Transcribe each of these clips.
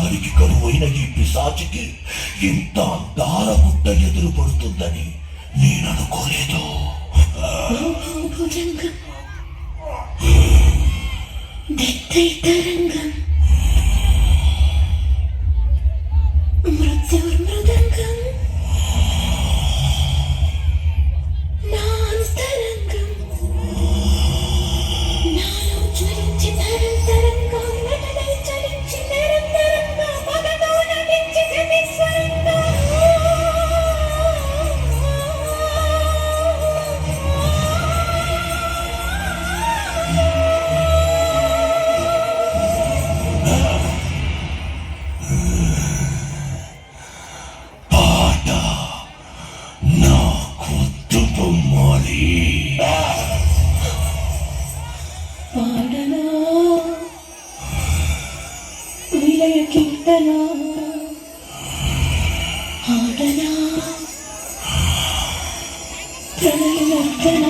దారికి కరువైన ఈ పిశాచికి ఇంత దారపుట్ట ఎదురు పడుతుందని నేను అనుకోలేదు. మృత్యుర్మృదంగం నాస్తరంగం నాలో జ్వలించి తరంతరంగా నటనై చలించి నిరంతరంగా పగతో నటించి గతిస్వరంగా పాడనా విలయ కీర్తన ఆడనా ప్రణయ నర్తన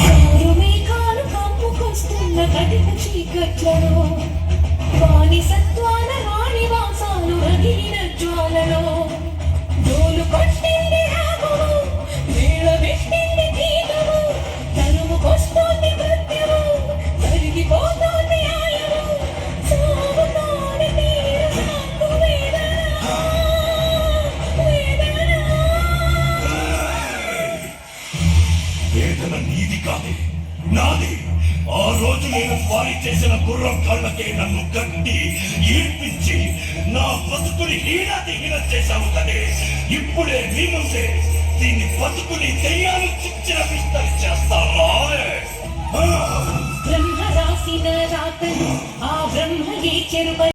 ఆరు మేఘాలు కప్పుకొస్తున్న కటిక చీకట్లలో వాణి సత్వాల వాణి వాసాలు రగిలిన జ్వాలలో డోలు కొట్టింది రాగము వేళ పెట్టింది గీతము తరుముకొస్తోంది నృత్యము కరిగిపోతోంది ఆయము సాగుతోంది తీరు నాకు వేదన వేదన నీది కాదే, నాది. ఆ రోజు నేను స్వారీ చేసిన గుర్రం కళ్ళకే నన్ను కట్టి ఈడ్పించి నా బతుకుని హీన చేశావు కదే. ఇప్పుడే నీ ముందే దీన్ని బతుకుని దెయ్యాలు చిచ్చిన విస్తరి చేస్తావా? బ్రహ్మ రాసిన రాతను ఆ బ్రహ్మయే చెరుప